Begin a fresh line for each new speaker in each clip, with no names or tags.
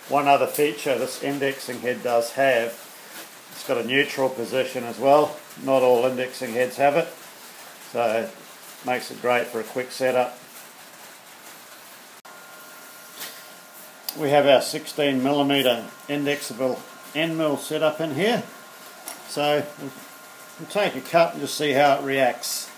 One other feature this indexing head does have, it's got a neutral position as well. Not all indexing heads have it, so it makes it great for a quick setup. We have our 16mm indexable end mill set up in here, so we'll take a cut and just see how it reacts.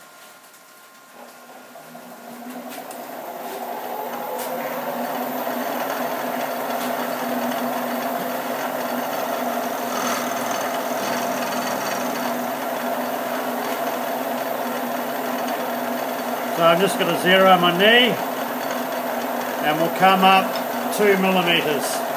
So I'm just going to zero my knee and we'll come up 2mm.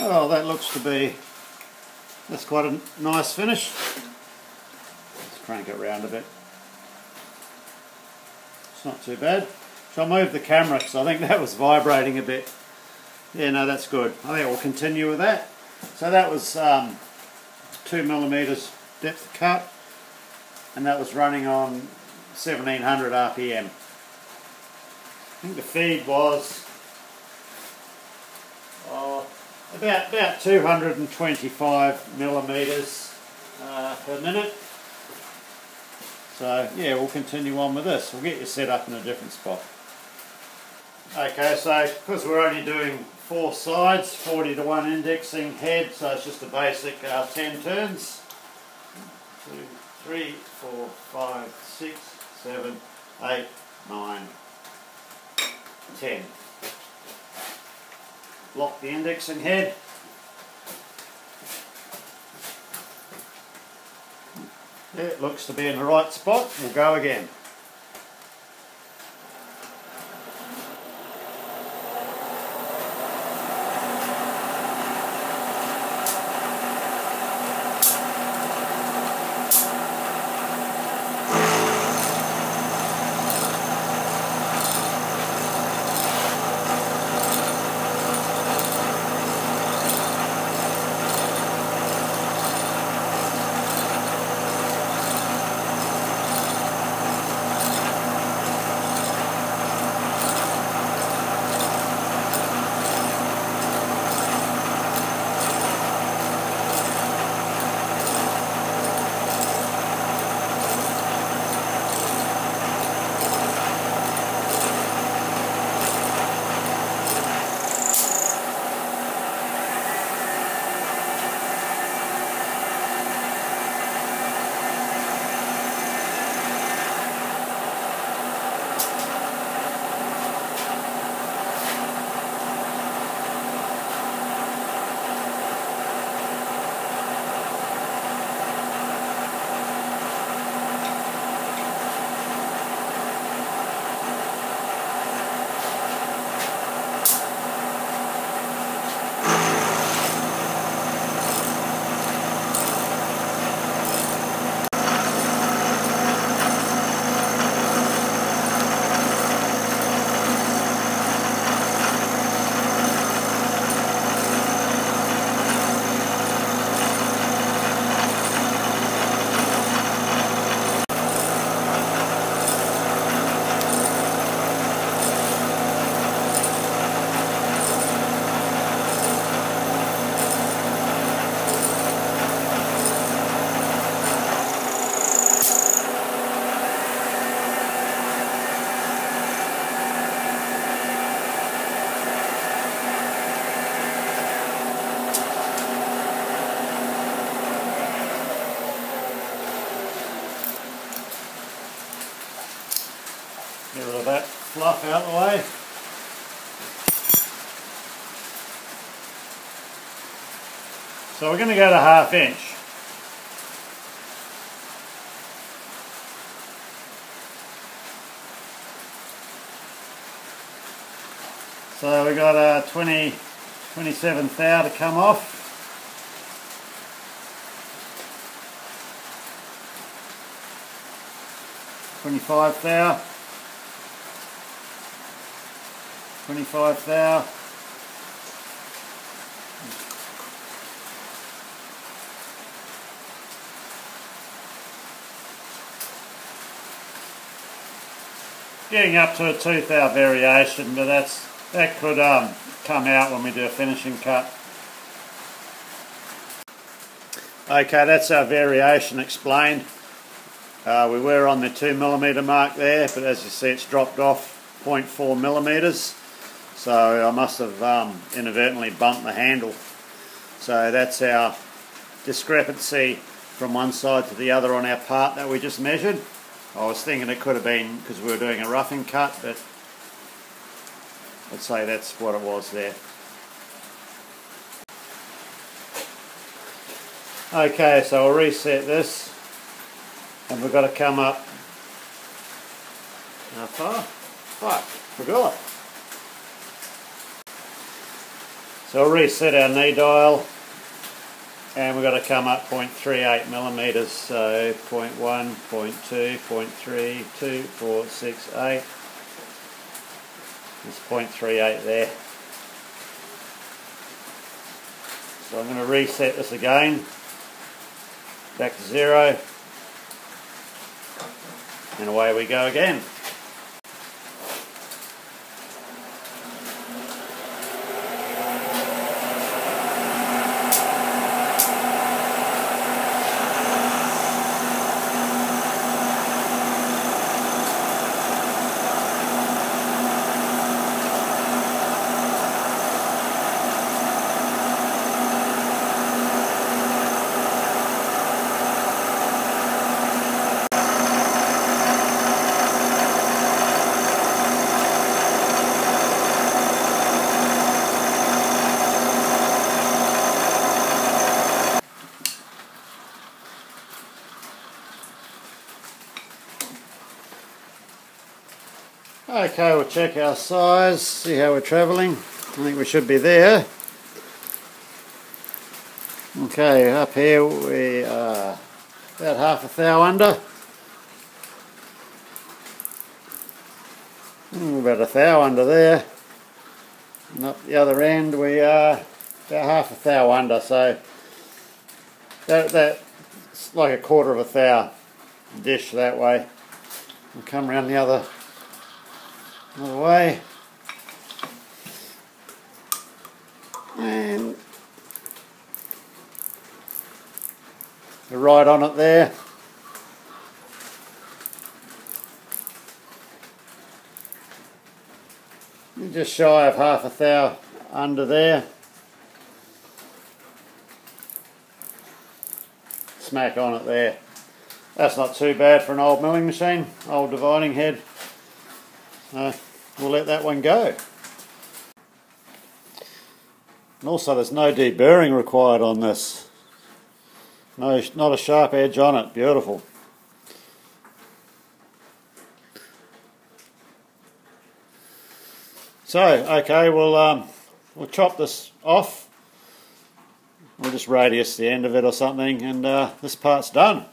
Oh, that looks to be, that's quite a nice finish. Let's crank it round a bit. It's not too bad. So I'll move the camera because I think that was vibrating a bit. Yeah, no, that's good. I think we'll continue with that. So that was 2mm depth cut, and that was running on 1700 RPM. I think the feed was about 225mm per minute. So yeah, we'll continue on with this. We'll get you set up in a different spot. Okay, so because we're only doing 4 sides, 40:1 indexing head, so it's just a basic 10 turns. 1, 2, 3, 4, 5, 6, 7, 8, 9, 10. Lock the indexing head. Yeah, it looks to be in the right spot. We'll go again. rough out of the way. So we're going to go to 1/2 inch. So we've got 27 thou to come off. $25 thou. $25 thou. Getting up to a 2 thou variation, but that could come out when we do a finishing cut. Okay, that's our variation explained. We were on the 2mm mark there, but as you see it's dropped off 0.4mm, so I must have inadvertently bumped the handle. So that's our discrepancy from one side to the other on our part that we just measured. I was thinking it could have been because we were doing a roughing cut, but let's say that's what it was there. Okay, so I'll reset this, and we've got to come up. How far? Fuck, forgot. So I'll reset our knee dial, and we've got to come up 0.38mm, so 0.1, 0.2, 0.3, 2, 4, 6, 8. There's 0.38 there. So I'm going to reset this again, back to 0, and away we go again. Okay, we'll check our size, see how we're travelling. I think we should be there. Okay, up here we are about 1/2 thou under. About 1 thou under there. And up the other end we are about 1/2 thou under, so that's like 1/4 thou dish that way. We'll come around the other way, and we're right on it there. Just shy of 1/2 thou under there. Smack on it there. That's not too bad for an old milling machine, old dividing head. We'll let that one go. And also there's no deburring required on this. No, not a sharp edge on it. Beautiful. So, okay, we'll chop this off. We'll just radius the end of it or something, and this part's done.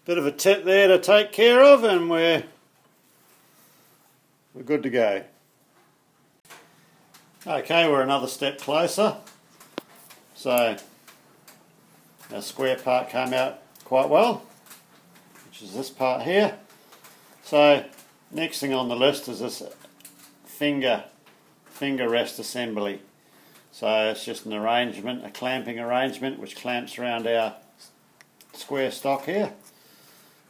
Bit of a tip there to take care of, and we're good to go. Okay, we're another step closer. So our square part came out quite well, which is this part here. So next thing on the list is this finger rest assembly. So it's just an arrangement, a clamping arrangement, which clamps around our square stock here,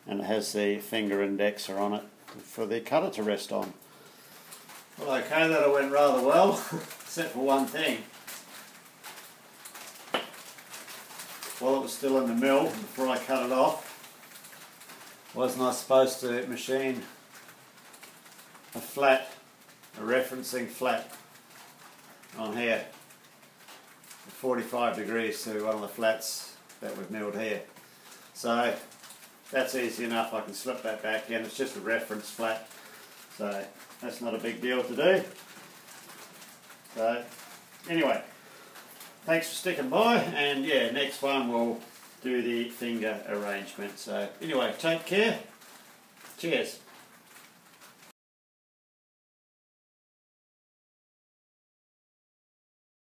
and it has the finger indexer on it for the cutter to rest on. Well, okay, that went rather well, except for one thing. While it was still in the mill, before I cut it off, wasn't I supposed to machine a referencing flat on here, 45 degrees to one of the flats that we've milled here. So that's easy enough, I can slip that back in, it's just a reference flat, so that's not a big deal to do. So anyway, thanks for sticking by, and yeah, next one we'll do the finger arrangement. So anyway, take care, cheers.